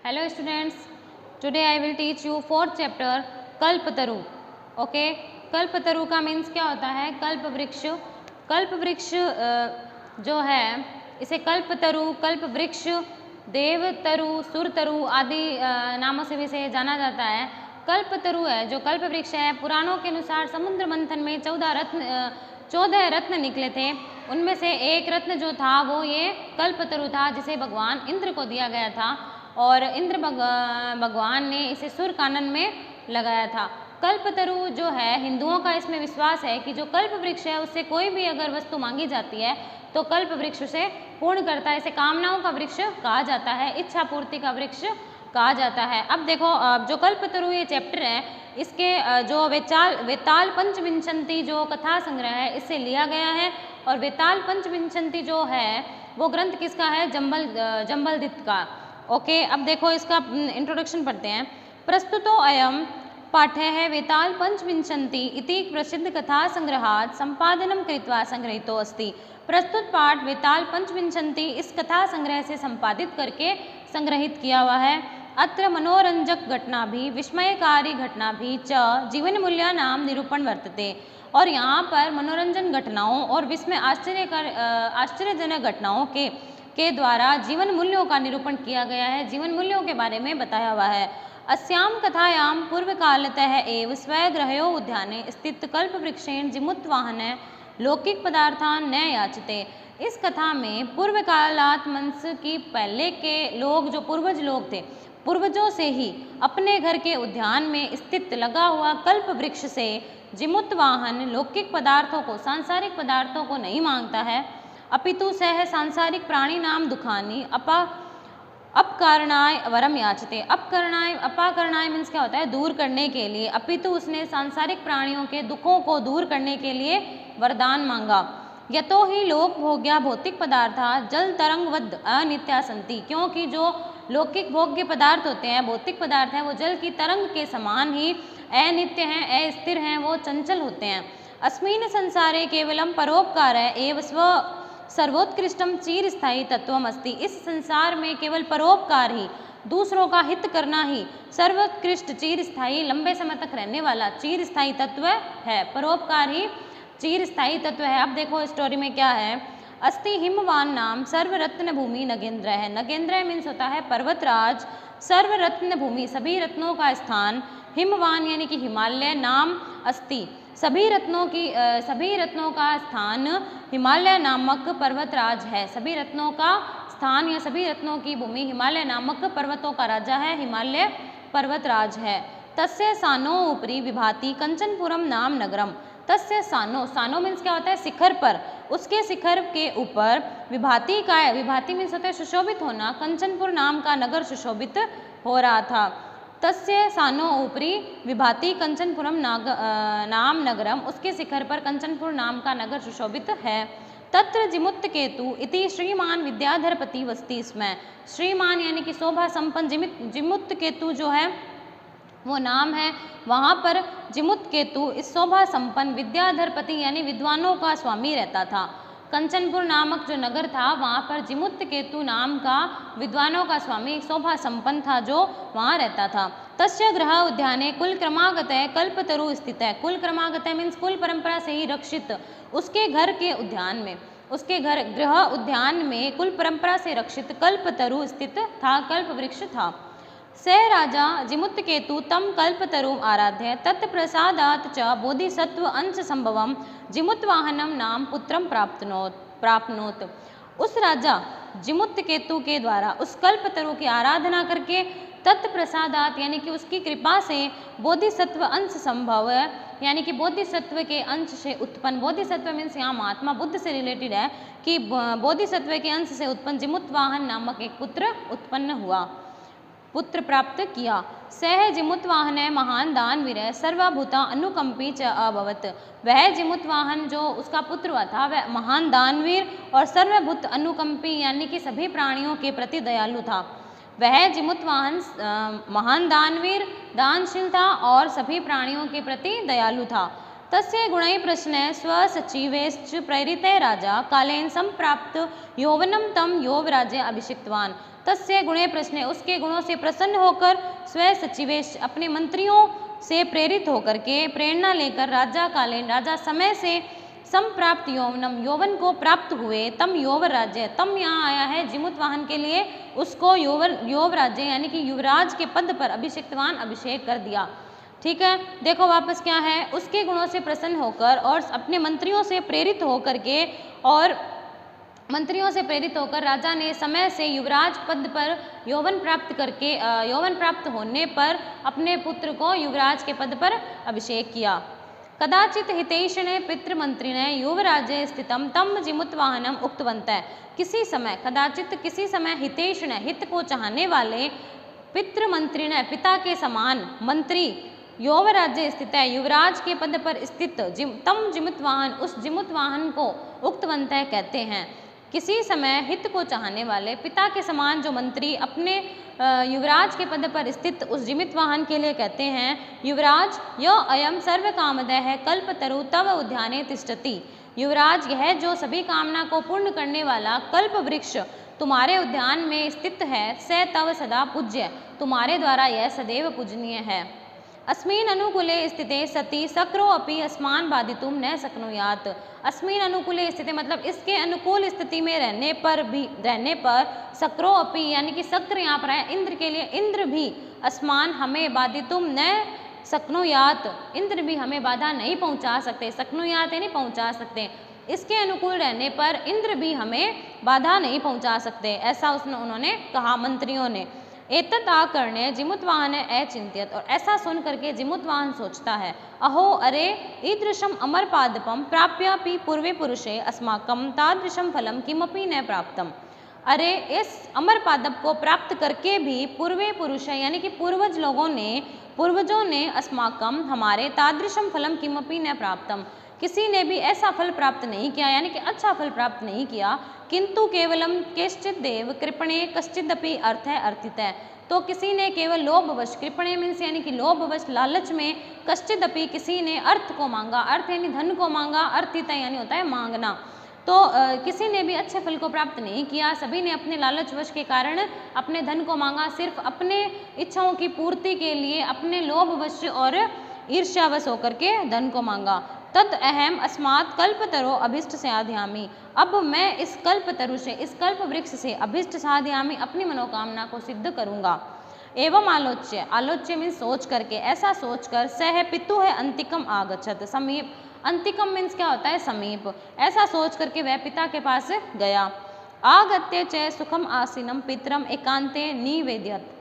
Hello students, today I will teach you fourth chapter Kalpataru. Okay, Kalpataru का means क्या होता है? कल्प वृक्ष. कल्प वृक्ष जो है इसे कल्पतरु, कल्प वृक्ष, देवतरु, सुरतरु आदि नामों से भी इसे जाना जाता है. कल्पतरु है जो कल्प वृक्ष है, पुराणों के अनुसार समुद्र मंथन में 14 रत्न निकले थे. उनमें से एक रत्न जो था वो ये कल्पतरु था, जिसे भगवान इंद्र को दिया गया था और इंद्र भगवान ने इसे सुर कानन में लगाया था. कल्पतरु जो है, हिंदुओं का इसमें विश्वास है कि जो कल्प वृक्ष है उससे कोई भी अगर वस्तु मांगी जाती है तो कल्प वृक्ष उसे पूर्ण करता है. इसे कामनाओं का वृक्ष कहा जाता है, इच्छा पूर्ति का वृक्ष कहा जाता है. अब देखो, जो कल्पतरु ये चैप्टर है, इसके जो वेताल पंचविंशति जो कथा संग्रह है इससे लिया गया है. और वेताल पंचविंशति जो है वो ग्रंथ किसका है? जंबलदित्त का. ओके, अब देखो इसका इंट्रोडक्शन पढ़ते हैं. प्रस्तुतो अयम पाठ्यः वेताल पंचविंशति इति प्रसिद्ध कथा संग्रहात् संपादनम कृत्वा संग्रहितो अस्ति. प्रस्तुत पाठ वेताल पंचविंशति इस कथा संग्रह से संपादित करके संग्रहित किया हुआ है. अत्र मनोरंजक घटना भी विस्मयकारी घटना भी च जीवन मूल्य नाम निरूपण वर्तते. और यहाँ पर मनोरंजन घटनाओं और विस्मय आश्चर्यजनक घटनाओं के द्वारा जीवन मूल्यों का निरूपण किया गया है, जीवन मूल्यों के बारे में बताया हुआ है. अस्याम कथायां पूर्वकालतः एव स्वगृहो उद्याने स्थित कल्पवृक्षेण जिमुत्वाहन लौकिक पदार्थान न याचते. इस कथा में पूर्व कालात मंस की पहले के लोग, जो पूर्वज लोग थे, पूर्वजों से ही अपने घर के उद्यान में स्थित लगा हुआ कल्प वृक्ष से जिमुत्वाहन लौकिक पदार्थों को, सांसारिक पदार्थों को नहीं मांगता है. अपितु सह सांसारिक प्राणी नाम दुखानी अपकारणाय वरम याचते. अपाकरणाय मीन्स क्या होता है? दूर करने के लिए. अपितु उसने सांसारिक प्राणियों के दुखों को दूर करने के लिए वरदान मांगा. यतो ही लोक भोग्या भौतिक पदार्था जल तरंगवद अनित्या संति. क्योंकि जो लौकिक भोग्य पदार्थ होते हैं, भौतिक पदार्थ हैं, वो जल की तरंग के समान ही अनित्य हैं, अस्थिर हैं, वो चंचल होते हैं. अस्मिन् संसारे केवलम परोपकार एव स्व सर्वोत्कृष्टम चिरस्थायी तत्वम अस्ति. इस संसार में केवल परोपकार ही, दूसरों का हित करना ही सर्वोत्कृष्ट चिरस्थायी, लंबे समय तक रहने वाला चिरस्थायी तत्व है. परोपकार ही चिरस्थायी तत्व है. अब देखो स्टोरी में क्या है. अस्ति हिमवान नाम सर्वरत्न भूमि नगेंद्र है. नगेंद्र मीन्स होता है पर्वतराज. सर्वरत्न भूमि सभी रत्नों का स्थान. हिमवान यानी कि हिमालय. नाम अस्ति सभी रत्नों का स्थान हिमालय नामक पर्वतराज है. सभी रत्नों का स्थान या सभी रत्नों की भूमि हिमालय नामक पर्वतों का राजा है, हिमालय पर्वतराज है. तस्य सानो ऊपरी विभाति कंचनपुरम नाम नगरम. तस्य सानो, सानो मीन्स क्या होता है? शिखर पर. उसके शिखर के ऊपर विभाति का है. विभाति मीन्स होता है सुशोभित होना. कंचनपुर नाम का नगर सुशोभित हो रहा था. तस्य सानो ऊपरी विभाति कंचनपुरम नाम नगरम. उसके शिखर पर कंचनपुर नाम का नगर सुशोभित है. तत्र जिमुत्त केतु इति श्रीमान विद्याधरपति वस्ति स्म. श्रीमान यानी कि शोभा संपन्न जिमुत्त केतु जो है वो नाम है. वहाँ पर जिमुत्त केतु इस शोभा संपन्न विद्याधरपति यानी विद्वानों का स्वामी रहता था. कंचनपुर नामक जो नगर था वहाँ पर जिमुत्त केतु नाम का विद्वानों का स्वामी शोभा संपन्न था जो वहाँ रहता था. तस्य गृह उद्याने कुल क्रमागत कल्पतरु स्थित है. कुल क्रमागत मीन्स कुल परंपरा से ही रक्षित उसके घर के उद्यान में, उसके गृह उद्यान में कुल परंपरा से रक्षित कल्पतरु स्थित था, कल्प वृक्ष था. स राजा जिमुत्त केतु तम कल्पतरु आराध्य तत्प्रसादात् च बोधिसत्व अंश संभवम जिमुत्वाहनम नाम पुत्रम प्राप्नोत. उस राजा जिमुत्त केतु के द्वारा उस कल्पतरु की आराधना करके तत्प्रसादात यानी कि उसकी कृपा से बोधिसत्व अंश संभव है, यानी कि बोधिसत्व के अंश से उत्पन्न. बोधिसत्व मीन्स यहाँ महात्मा बुद्ध से रिलेटेड है कि बोधिसत्व के अंश से उत्पन्न जिमुत्वाहन नामक एक पुत्र उत्पन्न हुआ, पुत्र प्राप्त किया. सह जिमुत्वाहन महान दानवीर सर्वभूता अनुकंपी च अभवत. वह जिमुत्वाहन जो उसका पुत्र हुआ था वह महान दानवीर और सर्वभूत अनुकंपी यानी कि सभी प्राणियों के प्रति दयालु था. वह जिमुत्वाहन महान दानवीर, दानशील था और सभी प्राणियों के प्रति दयालु था. तस्य गुणै प्रश्न स्वसचिवैश्च प्रेरिते राजा कालेन संप्राप्त यौवनम तम यौवराज्य अभिषिक्तवान. तस्य गुणे प्रश्ने, उसके गुणों से प्रसन्न होकर, स्व सचिवेश, अपने मंत्रियों से प्रेरित होकर के, प्रेरणा लेकर, राजा कालीन, राजा समय से संप्राप्त यौवनम, यौवन को प्राप्त हुए, तम यौवर राज्य, तम यहाँ आया है जिमुतवाहन के लिए, उसको यौव राज्य यानी कि युवराज के पद पर अभिषिक्तवान, अभिषेक कर दिया। ठीक है, देखो वापस क्या है, उसके गुणों से प्रसन्न होकर और अपने मंत्रियों से प्रेरित होकर के, और मंत्रियों से प्रेरित होकर राजा ने समय से युवराज पद पर यौवन प्राप्त करके, यौवन प्राप्त होने पर अपने पुत्र को युवराज के पद पर अभिषेक किया। कदाचित हितैषिणे पितृमंत्रिणे युवराज्ये स्थितम तम जिमुतवाहनम उक्तवन्तः, किसी समय, कदाचित किसी समय, हितैषिणे, हित को चाहने वाले, पितृमंत्रिणे, पिता के समान मंत्री, यौवराज्य स्थित है, युवराज के पद पर स्थित, तम जिमुतवाहन, उस जिमुतवाहन को उक्तवन्तः कहते हैं। किसी समय हित को चाहने वाले, पिता के समान जो मंत्री अपने युवराज के पद पर स्थित उस जिमितवाहन के लिए कहते हैं, युवराज यो अयम सर्व कामदय है कल्पतरु तव उद्याने तिष्ठति, युवराज यह जो सभी कामना को पूर्ण करने वाला कल्प वृक्ष तुम्हारे उद्यान में स्थित है, स तव सदा पूज्य, तुम्हारे द्वारा यह सदैव पूजनीय है। अस्मिन् अनुकूले स्थिते सति सक्रो अपि अस्मान बाधितुम न शक्नुयात्, अस्मिन् अनुकूले स्थिति मतलब इसके अनुकूल स्थिति में रहने पर सक्रो अपि यानी कि सक्र यहाँ पर है इंद्र के लिए, इंद्र भी अस्मान हमें बाधितुम न शक्नुयात्, इंद्र भी हमें बाधा नहीं पहुँचा सकते, शक्नुयात् यानी पहुँचा सकते, इसके अनुकूल रहने पर इंद्र भी हमें बाधा नहीं पहुँचा सकते, ऐसा उन्होंने कहा मंत्रियों ने। एतत् आकर्ण्य जिमुतवाहन अचिंत्यत, और ऐसा सुन करके जिमुतवाहन सोचता है, अहो अरे ईदृशम अमर पादपम प्राप्यापि पूर्वे पुरुषे अस्माकं तादृशम फलम किमपि न प्राप्तम, अरे इस अमर पादप को प्राप्त करके भी पूर्वे पुरुष यानी कि पूर्वजों ने अस्माकम हमारे तादृशम फलम किमपि न प्राप्तम, किसी ने भी ऐसा फल प्राप्त नहीं किया यानी कि अच्छा फल प्राप्त नहीं किया, किंतु केवलम केश्चित देव कृपणे कश्चिदपि अर्थ है अर्थित है, तो किसी ने केवल लोभवश, कृपणे मीन्स यानी कि लोभवश लालच में, कश्चिदपि किसी ने अर्थ को मांगा, अर्थ यानी धन को मांगा, अर्थित यानी होता है मांगना, तो किसी ने भी अच्छे फल को प्राप्त नहीं किया, सभी ने अपने लालचवश के कारण अपने धन को मांगा, सिर्फ अपने इच्छाओं की पूर्ति के लिए अपने लोभवश और ईर्ष्यावश होकर के धन को मांगा। तद अहम अस्मात् कल्पतरो अभिष्ट साधयामि, अब मैं इस कल्पतरु से, इस कल्प वृक्ष से अभिष्ट साधयामि, अपनी मनोकामना को सिद्ध करूंगा। एवं आलोच्य, आलोच्य मीन्स सोच करके, ऐसा सोचकर, सह पितु है अंतिकम आगच्छत, समीप, अंतिकम मीन्स क्या होता है समीप, ऐसा सोच करके वह पिता के पास गया। आगत्य च सुखम आसीनम पितरम एकांते निवेद्यत,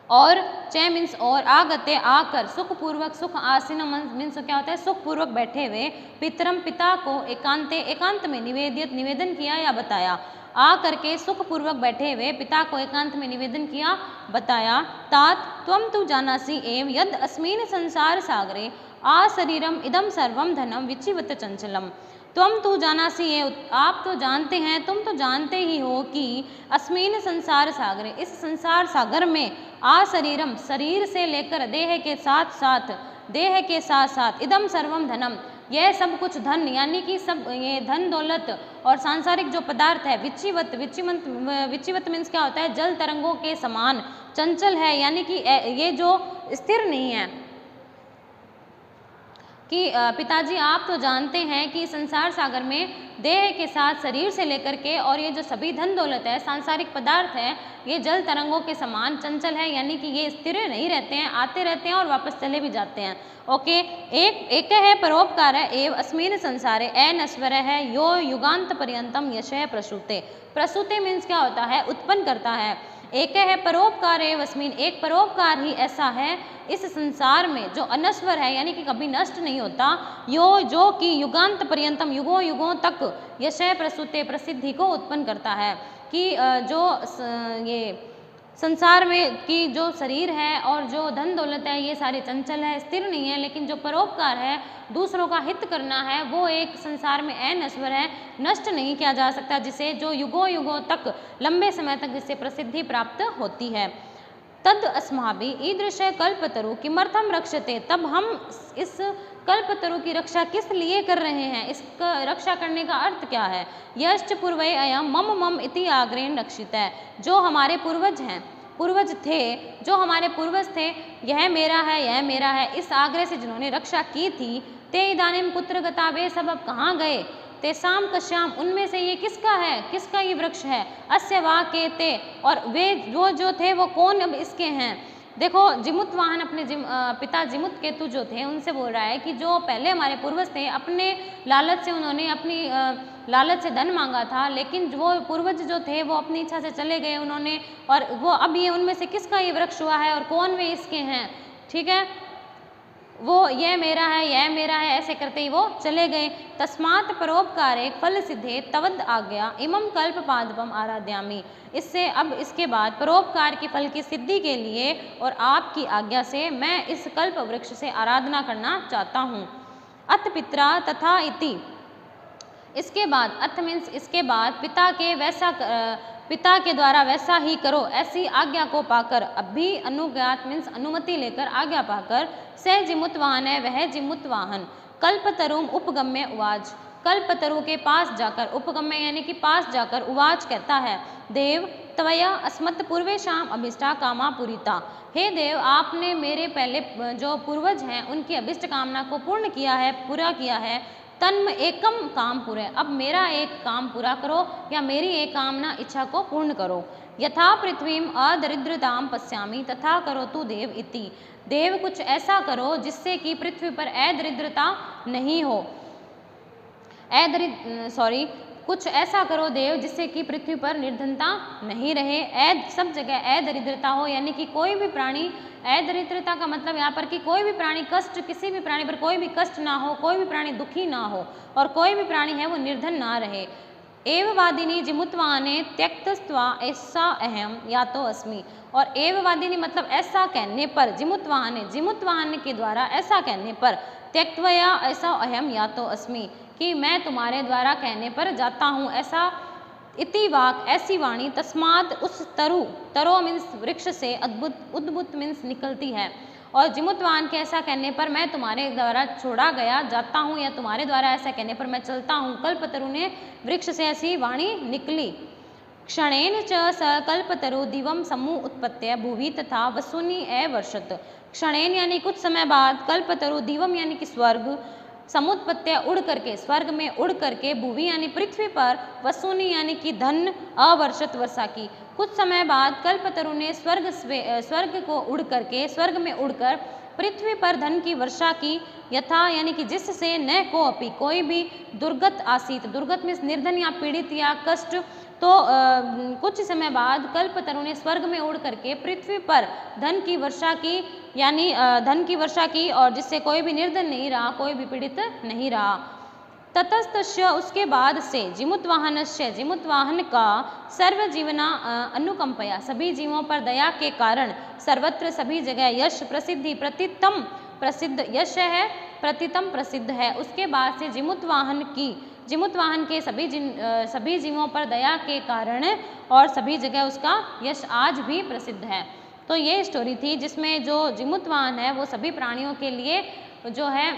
और च मीन्स और, आगते आकर, सुखपूर्वक, सुख आसीनम मीन्स क्या होता है सुखपूर्वक बैठे हुए, पितरम पिता को, एकांते एकांत में, निवेदित निवेदन किया या बताया, आ करके सुखपूर्वक बैठे हुए पिता को एकांत में निवेदन किया बताया। तात त्वम तु जानासि एव यद अस्मिन् संसार सागरे आ शरीरम इदम सर्वम धनम विचिवत चंचलम, तुम तो जानासी है, आप तो जानते हैं, तुम तो जानते ही हो कि अस्मिन् संसार सागरे, इस संसार सागर में, आ शरीरम, शरीर से लेकर देह के साथ साथ, देह के साथ साथ, इदम सर्वम धनम, यह सब कुछ धन यानी कि सब ये धन दौलत और सांसारिक जो पदार्थ है, विचिवत, विचिवत मीन्स क्या होता है जल तरंगों के समान, चंचल है यानी कि ये जो स्थिर नहीं है, कि पिताजी आप तो जानते हैं कि संसार सागर में देह के साथ शरीर से लेकर के और ये जो सभी धन दौलत है, सांसारिक पदार्थ है, ये जल तरंगों के समान चंचल है यानी कि ये स्थिर नहीं रहते हैं, आते रहते हैं और वापस चले भी जाते हैं। ओके, एक है परोपकार है एव अस्मिन् संसारे अनश्वर है यो युगांत पर्यंतम यशः प्रसूते, प्रसूते मीन्स क्या होता है उत्पन्न करता है, एक है परोपकार एव अस्मिन्, एक परोपकार ही ऐसा है इस संसार में जो अनश्वर है यानी कि कभी नष्ट नहीं होता, यो जो कि युगांत पर्यंतम, युगों युगों तक, यशः प्रसूते, प्रसिद्धि को उत्पन्न करता है, कि जो ये संसार में की जो शरीर है और जो धन दौलत है ये सारे चंचल है, स्थिर नहीं है, लेकिन जो परोपकार है, दूसरों का हित करना है, वो एक संसार में अनश्वर है, नष्ट नहीं किया जा सकता, जिसे जो युगों युगों तक, लंबे समय तक जिससे प्रसिद्धि प्राप्त होती है। तद अस्माभि ईदृश कल्पतरु किमर्थम रक्षते, तब हम इस कल्पतरु की रक्षा किस लिए कर रहे हैं, इसका रक्षा करने का अर्थ क्या है। यश्च पूर्वै अयम मम मम इति आग्रहेण रक्षित है, जो हमारे पूर्वज हैं, पूर्वज थे, जो हमारे पूर्वज थे, यह मेरा है, यह मेरा है, इस आग्रह से जिन्होंने रक्षा की थी, ते इदानीम कुत्र गता, वे सब अब कहाँ गए, तेसाम कश्याम, उनमें से ये किसका है, किसका ये वृक्ष है, अस्य वा के ते, और वे वो जो थे वो कौन अब इसके हैं। देखो जिमुतवाहन अपने पिता जिमुत केतु जो थे उनसे बोल रहा है कि जो पहले हमारे पूर्वज थे, अपने लालच से उन्होंने अपनी लालच से धन मांगा था, लेकिन वो पूर्वज जो थे वो अपनी इच्छा से चले गए उन्होंने, और वो अब ये उनमें से किसका ये वृक्ष हुआ है और कौन वे इसके हैं। ठीक है, वो यह मेरा है, यह मेरा है, ऐसे करते ही वो चले गए। तस्मात् परोपकारे फल सिद्धे तवद आज्ञा इमं कल्प पादपम आराध्यामि, इससे अब इसके बाद परोपकार के फल की सिद्धि के लिए और आपकी आज्ञा से मैं इस कल्प वृक्ष से आराधना करना चाहता हूँ। अथ पित्रा तथा इति, इसके बाद अथ मीन्स इसके बाद पिता के द्वारा वैसा ही करो, ऐसी आज्ञा को पाकर, अभी अनुज्ञात मीन्स अनुमति लेकर, आज्ञा पाकर, स जिमुतवाहन है वह जिमुतवाहन, कल्पतरुम उपगम्य उवाच, कल्पतरु के पास जाकर, उपगम्य यानी कि पास जाकर, उवाच कहता है, देव त्वया अस्मत् पूर्वेशाम अभिष्टा कामा पूरिता, हे देव आपने मेरे पहले जो पूर्वज हैं उनकी अभिष्ट कामना को पूर्ण किया है, पूरा किया है, तन्म एकम काम पूरे, अब मेरा एक काम पूरा करो या मेरी एक कामना इच्छा को पूर्ण करो। यथा पृथ्वीम अदरिद्रताम पश्यामि तथा करो तु देव इति, देव कुछ ऐसा करो जिससे कि पृथ्वी पर अदरिद्रता नहीं हो, कुछ ऐसा करो देव जिससे कि पृथ्वी पर निर्धनता नहीं रहे, सब जगह अदरिद्रता हो, यानी कि कोई भी प्राणी, अदरिद्रता का मतलब यहाँ पर कि कोई भी प्राणी कष्ट, किसी भी प्राणी पर कोई भी कष्ट ना हो, कोई भी प्राणी दुखी ना हो, और कोई भी प्राणी है वो निर्धन ना रहे। एववादिनी जिमुतवाने त्यक्तस्त्वा ऐसा अहम या तो अस्मि, और एववादिनी मतलब ऐसा कहने पर, जिमुतवाहन के द्वारा ऐसा कहने पर, त्यक्तवया ऐसा अहम या तो अस्मि, कि मैं तुम्हारे द्वारा कहने पर जाता हूँ, ऐसा इति वाक ऐसी वाणी, तस्मात उस तरो मीन्स वृक्ष से उद्भुत मीन्स निकलती है, और जिमुतवाहन के ऐसा कहने पर मैं तुम्हारे द्वारा छोड़ा गया जाता हूँ, या तुम्हारे द्वारा ऐसा कहने पर मैं चलता हूँ। कल्पतरु ने वृक्ष से ऐसी वाणी निकली। क्षणेन च स कल्पतरु दिवम समूह उत्पत्त्य भुवि तथा वसूनि अवर्षत, क्षणेन यानी कुछ समय बाद, कल्पतरु दिवम यानी कि स्वर्ग, समुत्पत्त्य उड़ करके, स्वर्ग में उड़ करके, भूवि यानी पृथ्वी पर, वसूनी यानी कि धन, अवर्षत वर्षा की। कुछ समय बाद कल्पतरु ने स्वर्ग को उड़ करके, स्वर्ग में उड़कर पृथ्वी पर धन की वर्षा की, यथा यानी कि जिससे न को अपि कोई भी दुर्गत आसीत, दुर्गत में निर्धन या पीड़ित या कष्ट, तो कुछ समय बाद कल्पतरु ने स्वर्ग में उड़ करके पृथ्वी पर धन की वर्षा की, यानी धन की वर्षा की, और जिससे कोई भी निर्धन नहीं रहा, कोई भी पीड़ित नहीं रहा। ततस्तस्य उसके बाद से, जिमुतवाहनस्य जिमुतवाहन का, सर्व जीवना अनुकंपया सभी जीवों पर दया के कारण, सर्वत्र सभी जगह, यश प्रसिद्धि प्रतितम प्रसिद्ध, यश है प्रतितम प्रसिद्ध है, उसके बाद से जिमुतवाहन के सभी जीवों पर दया के कारण और सभी जगह उसका यश आज भी प्रसिद्ध है। तो ये स्टोरी थी जिसमें जो जिमुतवाहन है वो सभी प्राणियों के लिए जो है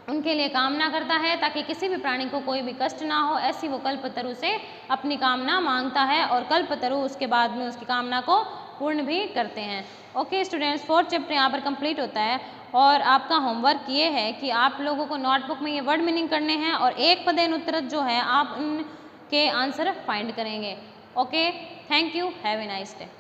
उनके लिए कामना करता है ताकि किसी भी प्राणी को कोई भी कष्ट ना हो, ऐसी वो कल्पतरु से अपनी कामना मांगता है और कल्पतरु उसके बाद में उसकी कामना को पूर्ण भी करते हैं। ओके स्टूडेंट्स, 4th चैप्टर यहाँ पर कंप्लीट होता है और आपका होमवर्क ये है कि आप लोगों को नोटबुक में ये वर्ड मीनिंग करने हैं और एक पदेन उत्तरत जो है आप उनके आंसर फाइंड करेंगे। Okay, thank you, have a nice day.